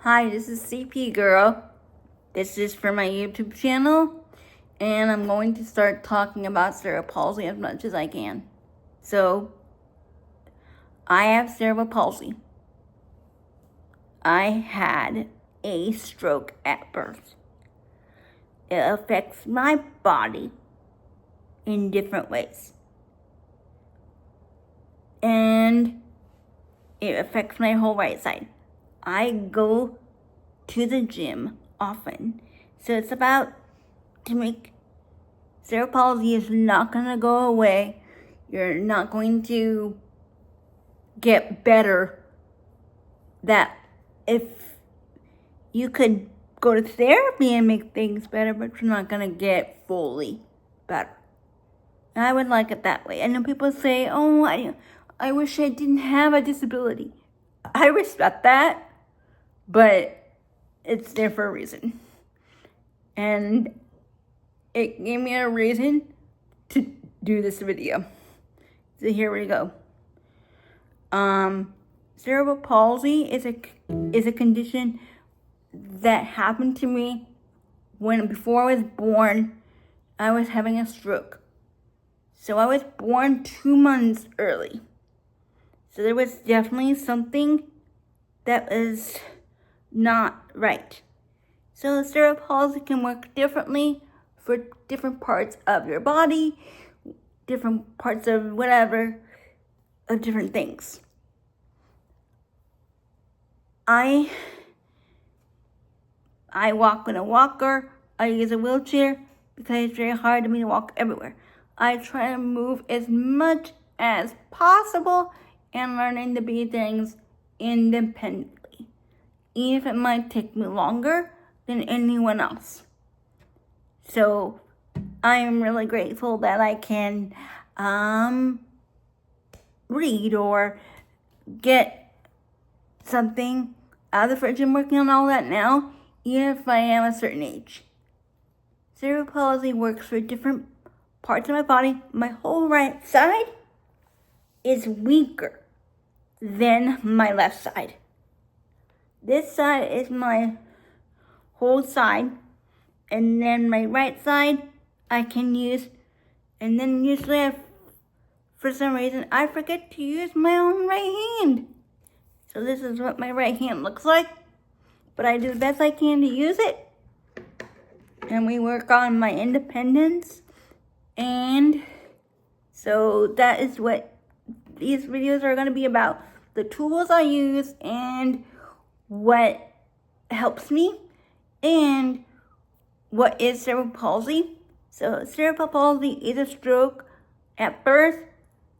Hi, this is CP Girl. This is for my YouTube channel, and I'm going to start talking about cerebral palsy as much as I can. So, I have cerebral palsy. I had a stroke at birth. It affects my body in different ways. And it affects my whole right side. I go to the gym often. So it's about to make cerebral palsy is not going to go away. You're not going to get better. That if you could go to therapy and make things better, but you're not going to get fully better. And I would like it that way. I know people say, oh, I wish I didn't have a disability. I respect that, but it's there for a reason. And it gave me a reason to do this video. So here we go. Cerebral palsy is a condition that happened to me before I was born. I was having a stroke. So I was born 2 months early. So there was definitely something that was not right. So cerebral palsy can work differently for different parts of your body, different parts of whatever, of different things. I walk in a walker. I use a wheelchair because it's very hard for me to walk everywhere. I try to move as much as possible and learning to do things independently, even if it might take me longer than anyone else. So I am really grateful that I can read or get something out of the fridge. I'm working on all that now, even if I am a certain age. Cerebral palsy works for different parts of my body. My whole right side is weaker than my left side. This side is my whole side, and then my right side I can use, and then usually for some reason I forget to use my own right hand. So this is what my right hand looks like, but I do the best I can to use it. And we work on my independence, and so that is what these videos are going to be about. The tools I use and what helps me and what is cerebral palsy. So cerebral palsy is a stroke at birth,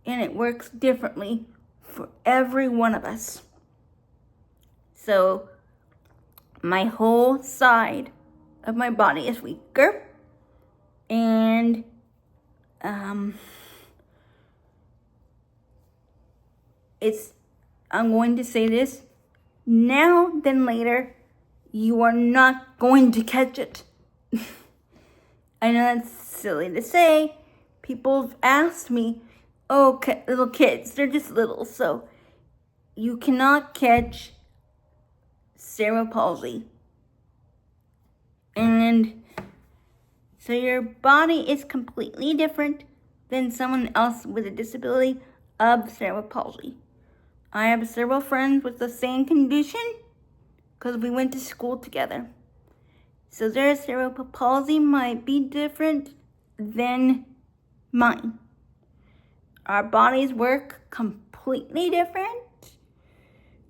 and it works differently for every one of us. So my whole side of my body is weaker, and I'm going to say this now then later, you are not going to catch it. I know that's silly to say. People have asked me, oh, little kids, they're just little, so you cannot catch cerebral palsy. And so your body is completely different than someone else with a disability of cerebral palsy. I have several friends with the same condition because we went to school together. So their cerebral palsy might be different than mine. Our bodies work completely different.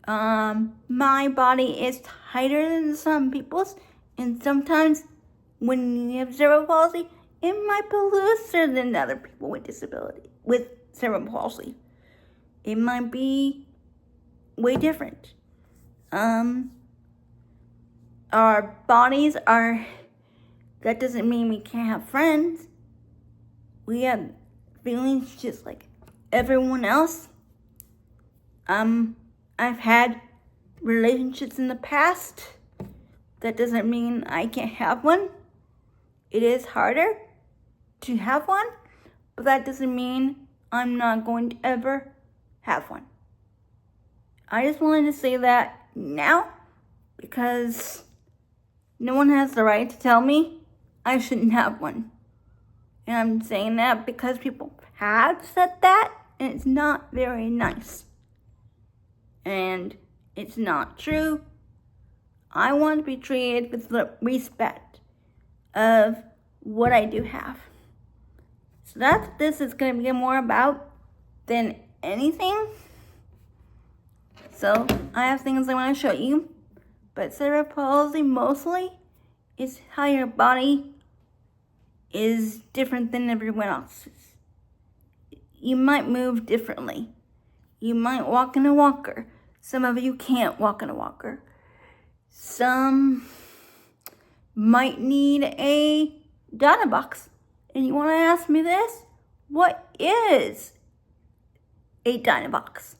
My body is tighter than some people's, and sometimes when you have cerebral palsy, it might be looser than other people with cerebral palsy. It might be way different. Our bodies are, that doesn't mean we can't have friends. We have feelings just like everyone else. I've had relationships in the past. That doesn't mean I can't have one. It is harder to have one, but that doesn't mean I'm not going to ever have one. I just wanted to say that now, because no one has the right to tell me I shouldn't have one. And I'm saying that because people have said that, and it's not very nice. And it's not true. I want to be treated with the respect of what I do have. So that's what this is going to be more about than anything. So I have things I want to show you. But cerebral palsy mostly is how your body is different than everyone else's. You might move differently. You might walk in a walker. Some of you can't walk in a walker. Some might need a data box. And you want to ask me this? What is a data box?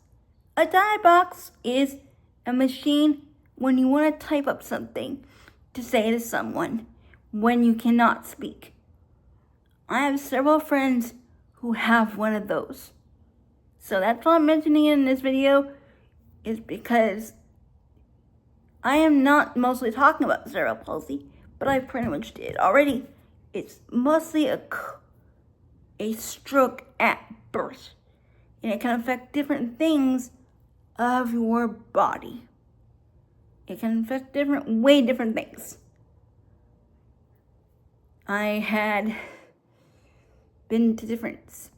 A data box is a machine when you want to type up something to say to someone when you cannot speak. I have several friends who have one of those. So that's why I'm mentioning it in this video, is because I am not mostly talking about cerebral palsy, but I pretty much did already. It's mostly a stroke at birth, and it can affect different things of your body. It can affect way different things. I had been to different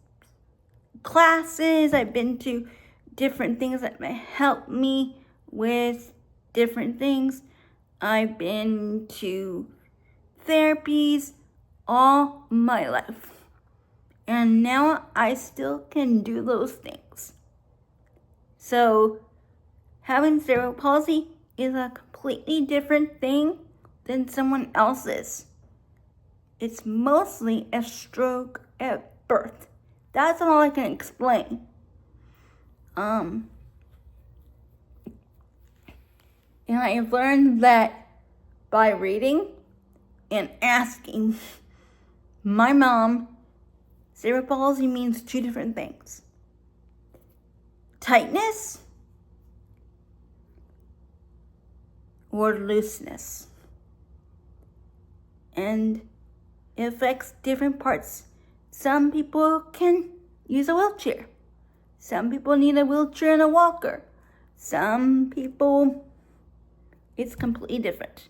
classes. I've been to different things that may help me with different things. I've been to therapies all my life. And now I still can do those things. So having cerebral palsy is a completely different thing than someone else's. It's mostly a stroke at birth. That's all I can explain. And I've learned that by reading and asking my mom, cerebral palsy means two different things. Tightness or looseness. And it affects different parts. Some people can use a wheelchair. Some people need a wheelchair and a walker. Some people, it's completely different.